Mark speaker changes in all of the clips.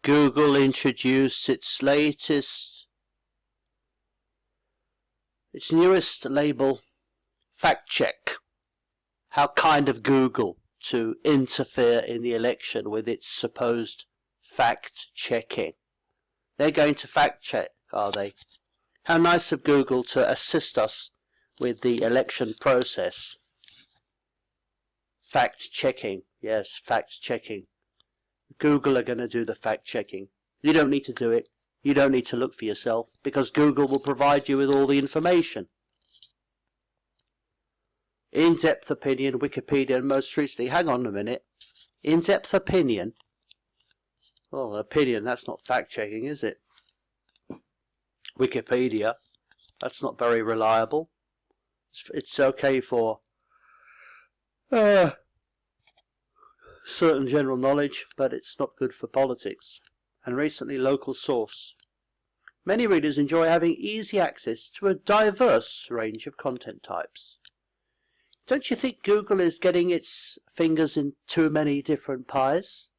Speaker 1: Google introduced its newest label, fact check. How kind of Google to interfere in the election with its supposed fact checking. They're going to fact check, are they? How nice of Google to assist us with the election process. Fact checking, yes, fact checking. Google are going to do the fact checking. You don't need to do it. You don't need to look for yourself, because Google will provide you with all the information. In-depth opinion, Wikipedia, and most recently, hang on a minute. In-depth opinion? Well, opinion, that's not fact checking, is it? Wikipedia, that's not very reliable. It's okay for certain general knowledge, but it's not good for politics. And recently, local source. Many readers enjoy having easy access to a diverse range of content types. Don't you think Google is getting its fingers in too many different pies?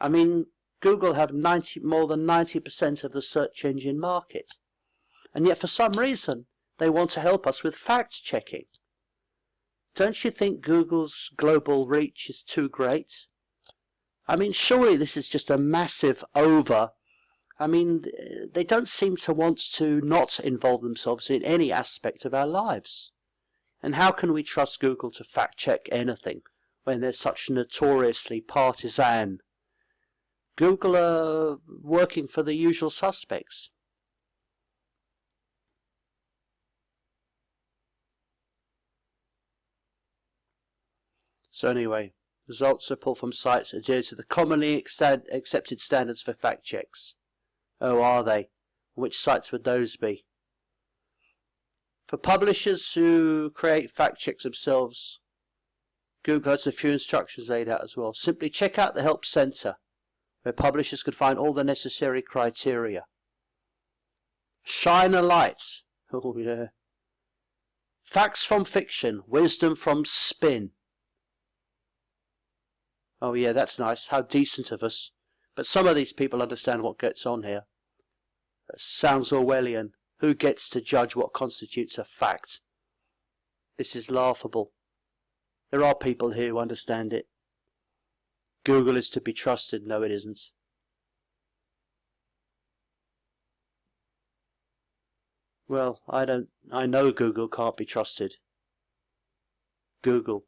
Speaker 1: I mean, Google have more than 90% of the search engine market. And yet for some reason, they want to help us with fact checking. Don't you think Google's global reach is too great? I mean, surely this is just a massive I mean, they don't seem to want to not involve themselves in any aspect of our lives. And how can we trust Google to fact check anything when they're such notoriously partisan? Google are working for the usual suspects. So anyway, results are pulled from sites adhere to the commonly accepted standards for fact checks. Oh, are they? Which sites would those be? For publishers who create fact checks themselves, Google has a few instructions laid out as well. Simply check out the Help Center, where publishers can find all the necessary criteria. Shine a light. Oh, yeah. Facts from fiction, wisdom from spin. Oh yeah, that's nice. How decent of us. But some of these people understand what gets on here. That sounds Orwellian. Who gets to judge what constitutes a fact? This is laughable. There are people here who understand it. Google is to be trusted. No, it isn't. Well, I know Google can't be trusted. Google.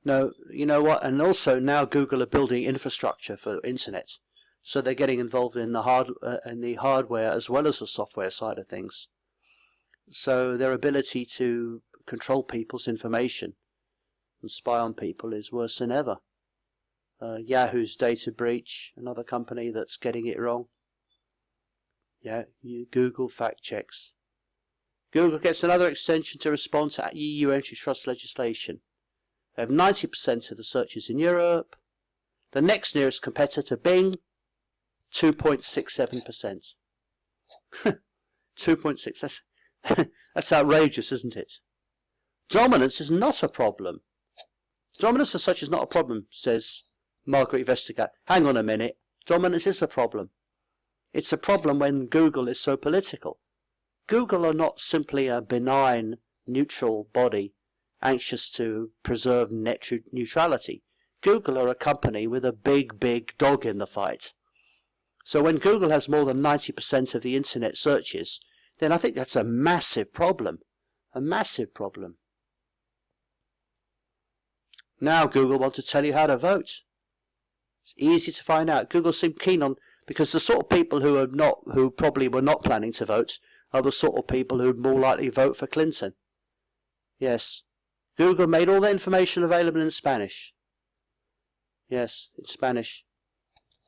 Speaker 1: No, you know what? And also now Google are building infrastructure for internet, so they're getting involved in the hardware as well as the software side of things. So their ability to control people's information and spy on people is worse than ever. Yahoo's data breach, another company that's getting it wrong. Yeah, Google fact checks. Google gets another extension to respond to EU antitrust legislation. They have 90% of the searches in Europe. The next nearest competitor, Bing, 2.67%. 2.6, that's outrageous, isn't it? Dominance is not a problem. Dominance as such is not a problem, says Margaret Vestager. Hang on a minute. Dominance is a problem. It's a problem when Google is so political. Google are not simply a benign, neutral body anxious to preserve net neutrality. Google are a company with a big dog in the fight. So when Google has more than 90% of the internet searches, then I think that's a massive problem. A massive problem. Now Google want to tell you how to vote. It's easy to find out. Google seem keen on, because the sort of people who probably were not planning to vote are the sort of people who would more likely vote for Clinton. Yes. Google made all the information available in Spanish. Yes, in Spanish.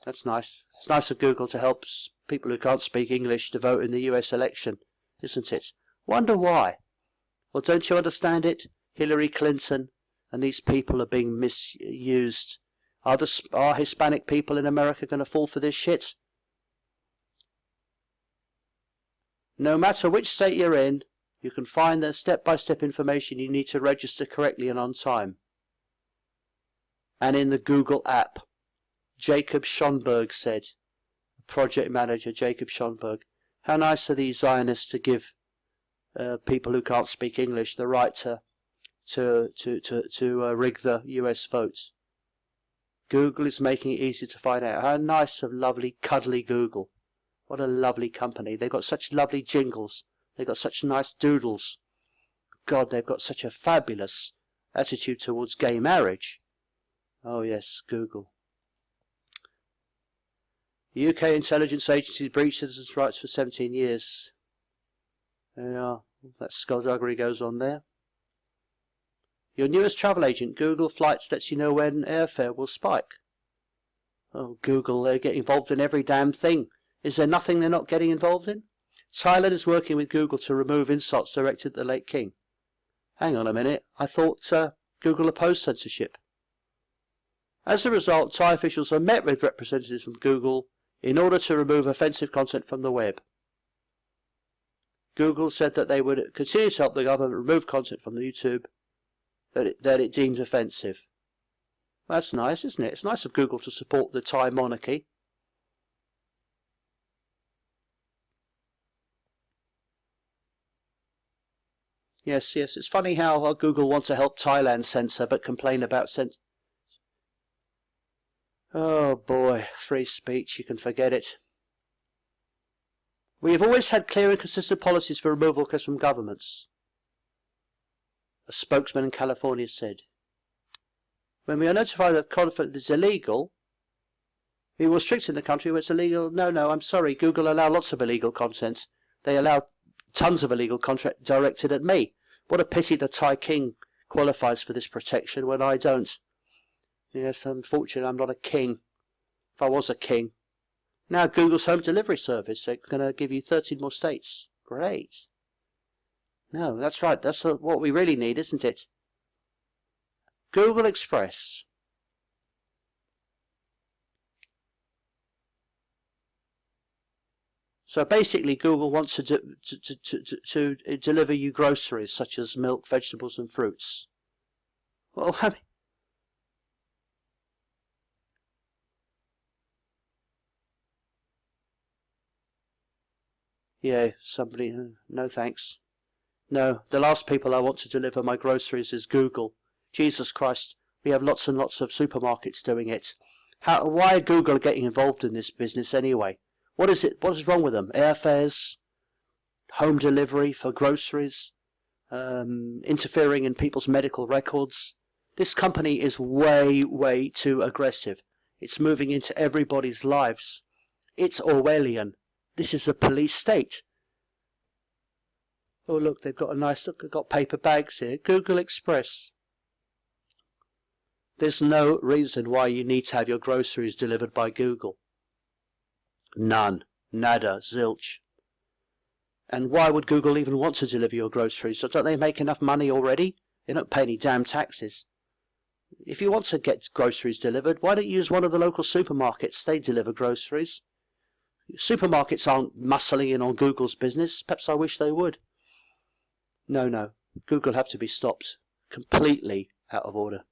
Speaker 1: That's nice. It's nice of Google to help people who can't speak English to vote in the US election, isn't it? Wonder why? Well, don't you understand it? Hillary Clinton and these people are being misused. Are Hispanic people in America going to fall for this shit? No matter which state you're in, you can find the step-by-step information you need to register correctly and on time. and in the Google app. Jacob Schonberg said, project manager Jacob Schonberg, how nice are these Zionists to give people who can't speak English the right to rig the US votes. Google is making it easy to find out. How nice of lovely, cuddly Google. What a lovely company. They've got such lovely jingles. They've got such nice doodles. God, they've got such a fabulous attitude towards gay marriage. Oh yes, Google. The UK intelligence agencies breached citizens' rights for 17 years. Yeah, that skullduggery goes on there. Your newest travel agent, Google Flights, lets you know when airfare will spike. Oh, Google, they get involved in every damn thing. Is there nothing they're not getting involved in? Thailand is working with Google to remove insults directed at the late king. Hang on a minute, I thought Google opposed censorship. As a result, Thai officials have met with representatives from Google in order to remove offensive content from the web. Google said that they would continue to help the government remove content from the YouTube that it deems offensive. Well, that's nice, isn't it? It's nice of Google to support the Thai monarchy. Yes, it's funny how Google wants to help Thailand censor but complain about censor. Oh boy, free speech, you can forget it. We have always had clear and consistent policies for removal requests from governments, a spokesman in California said. When we are notified that content is illegal, we will restrict in the country where it's illegal. No, I'm sorry, Google allow lots of illegal content. They allow tons of illegal content directed at me. What a pity the Thai king qualifies for this protection when I don't. Yes, unfortunately, I'm not a king. If I was a king. Now Google's home delivery service, they're going to give you 13 more states. Great. No, that's right. That's what we really need, isn't it? Google Express. So basically, Google wants to deliver you groceries such as milk, vegetables, and fruits. Well, I mean, yeah, somebody, no thanks. No, the last people I want to deliver my groceries is Google. Jesus Christ, we have lots and lots of supermarkets doing it. Why are Google getting involved in this business anyway? What is it? What is wrong with them? Airfares, home delivery for groceries, interfering in people's medical records. This company is way too aggressive. It's moving into everybody's lives. It's Orwellian. This is a police state. Oh look, they've got a nice look. They've got paper bags here. Google Express. There's no reason why you need to have your groceries delivered by Google. None. Nada. Zilch. And why would Google even want to deliver your groceries? So don't they make enough money already? They don't pay any damn taxes. If you want to get groceries delivered, why don't you use one of the local supermarkets? They deliver groceries. Supermarkets aren't muscling in on Google's business. Perhaps I wish they would. No. Google have to be stopped. Completely out of order.